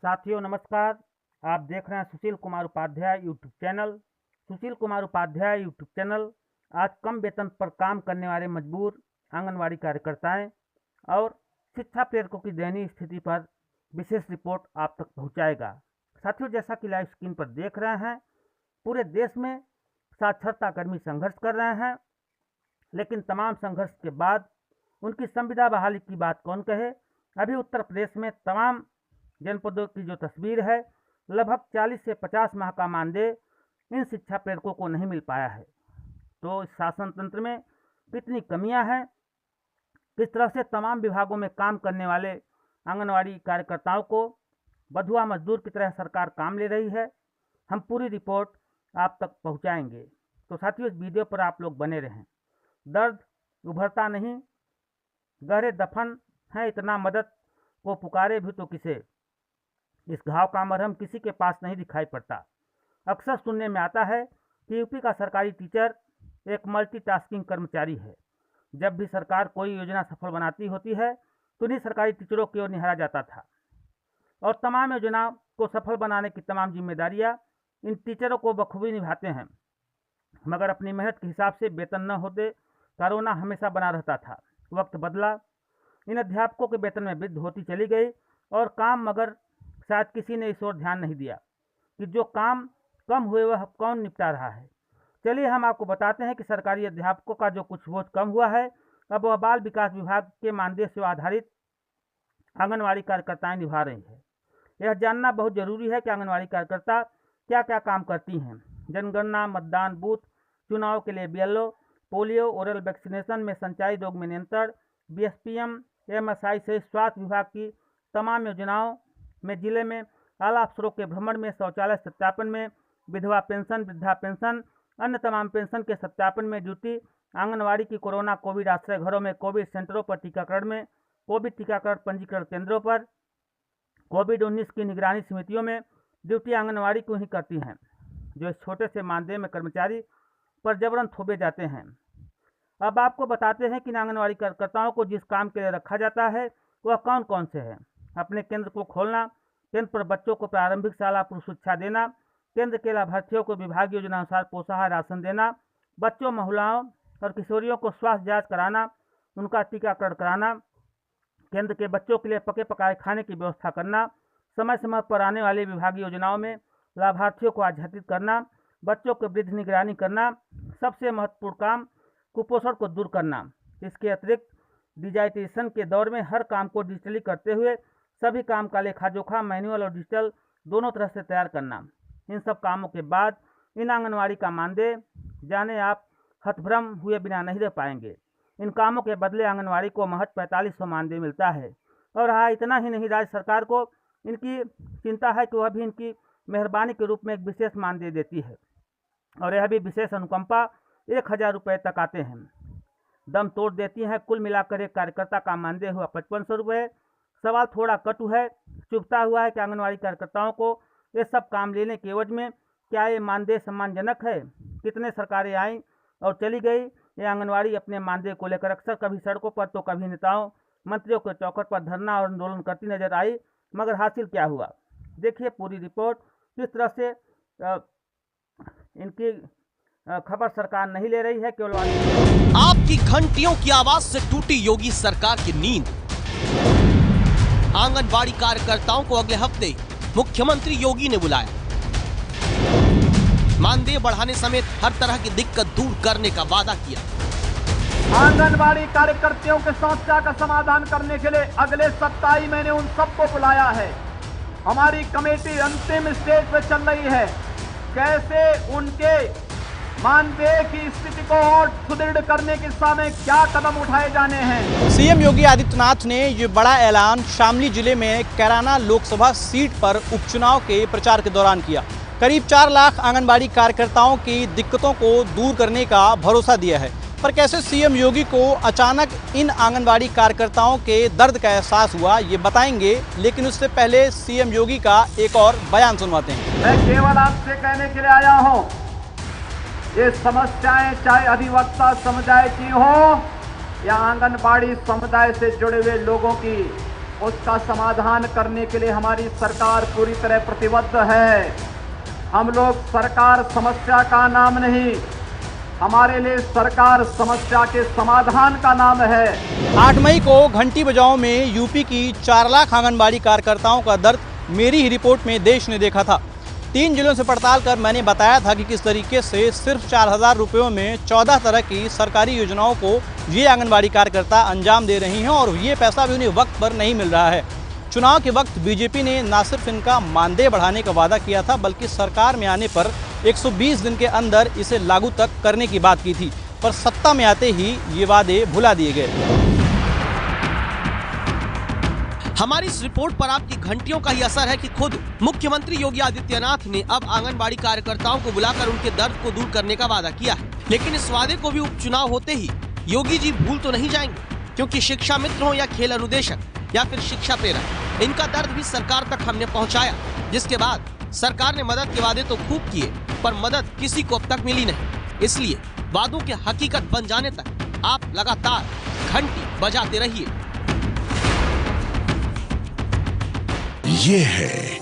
साथियों नमस्कार। आप देख रहे हैं Sushil Kumar Upadhyay YouTube channel. Sushil Kumar Upadhyay YouTube channel आज कम वेतन पर काम करने वाले मजबूर आंगनवाड़ी कार्यकर्ताएं और शिक्षा प्रेरकों की दयनीय स्थिति पर विशेष रिपोर्ट आप तक पहुंचाएगा। साथियों, जैसा कि लाइव स्क्रीन पर देख रहे हैं, पूरे देश में साक्षरता कर्मी संघर्ष कर रहे हैं, लेकिन तमाम संघर्ष के बाद उनकी संविदा बहाली की बात कौन कहे। अभी उत्तर प्रदेश में तमाम जनपदों की जो तस्वीर है, लगभग 40 से 50 माह का मानदेय इन शिक्षा प्रेरकों को नहीं मिल पाया है। तो इस शासन तंत्र में कितनी कमियां हैं, किस तरह से तमाम विभागों में काम करने वाले आंगनवाड़ी कार्यकर्ताओं को बंधुआ मजदूर की तरह सरकार काम ले रही है, हम पूरी रिपोर्ट आप तक पहुंचाएंगे। तो साथियों, इस वीडियो पर आप लोग बने रहें। दर्द उभरता नहीं, गहरे दफन है, इतना मदद को पुकारे भी तो किसे। इस घाव का मरहम किसी के पास नहीं दिखाई पड़ता। अक्सर सुनने में आता है कि यूपी का सरकारी टीचर एक मल्टीटास्किंग कर्मचारी है। जब भी सरकार कोई योजना सफल बनाती होती है तो उन्हीं सरकारी टीचरों की ओर निहारा जाता था और तमाम योजनाओं को सफल बनाने की तमाम जिम्मेदारियां इन टीचरों को बखूबी निभाते हैं, मगर अपनी मेहनत के हिसाब से वेतन न होते कोरोना हमेशा बना रहता था। वक्त बदला, इन अध्यापकों के वेतन में वृद्धि होती चली गई और काम, मगर शायद किसी ने इस ओर ध्यान नहीं दिया कि जो काम कम हुए वह कौन निपटा रहा है। चलिए हम आपको बताते हैं कि सरकारी अध्यापकों का जो कुछ बोझ कम हुआ है, अब वह बाल विकास विभाग के मानदेय से आधारित आंगनवाड़ी कार्यकर्ताएं निभा रही है। यह जानना बहुत जरूरी है कि आंगनवाड़ी कार्यकर्ता क्या क्या काम करती हैं। जनगणना, मतदान बूथ, चुनाव के लिए BLO, पोलियो, ओरल वैक्सीनेशन में संचारी रोग में नियंत्रण, BSPM, MSI से स्वास्थ्य विभाग की तमाम योजनाओं में, जिले में आला अफसरों के भ्रमण में, शौचालय सत्यापन में, विधवा पेंशन, वृद्धा पेंशन, अन्य तमाम पेंशन के सत्यापन में ड्यूटी, आंगनवाड़ी की कोरोना कोविड आश्रय घरों में, कोविड सेंटरों पर टीकाकरण में, कोविड टीकाकरण पंजीकरण केंद्रों पर, कोविड-19 की निगरानी समितियों में ड्यूटी आंगनवाड़ी को ही करती हैं, जो इस छोटे से मानदेय में कर्मचारी पर जबरन थोपे जाते हैं। अब आपको बताते हैं कि आंगनवाड़ी कार्यकर्ताओं को जिस काम के लिए रखा जाता है वह कौन कौन से हैं। अपने केंद्र को खोलना, केंद्र पर बच्चों को प्रारंभिक शाला पूर्व शिक्षा देना, केंद्र के लाभार्थियों को विभाग योजना अनुसार पोषाहार राशन देना, बच्चों, महिलाओं और किशोरियों को स्वास्थ्य जांच कराना, उनका टीकाकरण कराना, केंद्र के बच्चों के लिए पके पकाए खाने की व्यवस्था करना, समय समय पर आने वाली विभागीय योजनाओं में लाभार्थियों को आच्छादित करना, बच्चों की वृद्धि निगरानी करना, सबसे महत्वपूर्ण काम कुपोषण को दूर करना। इसके अतिरिक्त डिजिटाइजेशन के दौर में हर काम को डिजिटली करते हुए सभी काम का लेखा जोखा मैनुअल और डिजिटल दोनों तरह से तैयार करना। इन सब कामों के बाद इन आंगनवाड़ी का मानदेय जाने आप हतभ्रम हुए बिना नहीं रह पाएंगे। इन कामों के बदले आंगनवाड़ी को महज 4500 मानदेय मिलता है। और हाँ, इतना ही नहीं, राज्य सरकार को इनकी चिंता है कि वह भी इनकी मेहरबानी के रूप में एक विशेष मानदेय देती है, और यह भी विशेष अनुकंपा 1000 रुपये तक आते हैं। दम तोड़ देती हैं। कुल मिलाकर एक कार्यकर्ता का मानदेय हुआ 5500 रुपये। सवाल थोड़ा कटु है, चुभता हुआ है कि आंगनवाड़ी कार्यकर्ताओं को ये सब काम लेने के एवज में क्या ये मानदेय सम्मानजनक है। कितने सरकारें आईं और चली गई। ये आंगनवाड़ी अपने मानदेय को लेकर अक्सर कभी सड़कों पर तो कभी नेताओं मंत्रियों के चौखट पर धरना और आंदोलन करती नजर आई, मगर हासिल क्या हुआ। देखिए पूरी रिपोर्ट, किस तरह से इनकी खबर सरकार नहीं ले रही है। केवल आपकी घंटियों की आवाज से टूटी योगी सरकार की नींद। आंगनबाड़ी कार्यकर्ताओं को अगले हफ्ते मुख्यमंत्री योगी ने बुलाया। मानदेय बढ़ाने समेत हर तरह की दिक्कत दूर करने का वादा किया। आंगनबाड़ी कार्यकर्तियों के समस्या का समाधान करने के लिए अगले सप्ताह ही मैंने उन सबको बुलाया है। हमारी कमेटी अंतिम स्टेज पर चल रही है, कैसे उनके मानदेय की स्थिति को और सुदृढ़ करने की दिशा में क्या कदम उठाए जाने हैं। सीएम योगी आदित्यनाथ ने ये बड़ा ऐलान शामली जिले में कैराना लोकसभा सीट पर उपचुनाव के प्रचार के दौरान किया। करीब 4 लाख आंगनबाड़ी कार्यकर्ताओं की दिक्कतों को दूर करने का भरोसा दिया है। पर कैसे सीएम योगी को अचानक इन आंगनबाड़ी कार्यकर्ताओं के दर्द का एहसास हुआ, ये बताएंगे, लेकिन उससे पहले सीएम योगी का एक और बयान सुनवाते हैं। मैं केवल आपसे कहने के लिए आया हूँ, ये समस्याएं चाहे अधिवक्ता समुदाय की हो या आंगनबाड़ी समुदाय से जुड़े हुए लोगों की, उसका समाधान करने के लिए हमारी सरकार पूरी तरह प्रतिबद्ध है। हम लोग सरकार समस्या का नाम नहीं, हमारे लिए सरकार समस्या के समाधान का नाम है। 8 मई को घंटी बजाओ में यूपी की 4 लाख आंगनबाड़ी कार्यकर्ताओं का दर्द मेरी ही रिपोर्ट में देश ने देखा था। 3 जिलों से पड़ताल कर मैंने बताया था कि किस तरीके से सिर्फ 4,000 रुपयों में 14 तरह की सरकारी योजनाओं को ये आंगनबाड़ी कार्यकर्ता अंजाम दे रही हैं और ये पैसा भी उन्हें वक्त पर नहीं मिल रहा है। चुनाव के वक्त बीजेपी ने न सिर्फ इनका मानदेय बढ़ाने का वादा किया था, बल्कि सरकार में आने पर 120 दिन के अंदर इसे लागू तक करने की बात की थी, पर सत्ता में आते ही ये वादे भुला दिए गए। हमारी इस रिपोर्ट पर आपकी घंटियों का ही असर है कि खुद मुख्यमंत्री योगी आदित्यनाथ ने अब आंगनबाड़ी कार्यकर्ताओं को बुलाकर उनके दर्द को दूर करने का वादा किया है। लेकिन इस वादे को भी उपचुनाव होते ही योगी जी भूल तो नहीं जाएंगे, क्योंकि शिक्षा मित्र हो या खेल अनुदेशक या फिर शिक्षा प्रेरक, इनका दर्द भी सरकार तक हमने पहुंचाया। जिसके बाद सरकार ने मदद के वादे तो खूब किए, पर मदद किसी को अब तक मिली नहीं। इसलिए वादों के हकीकत बन जाने तक आप लगातार घंटी बजाते रहिए। ये है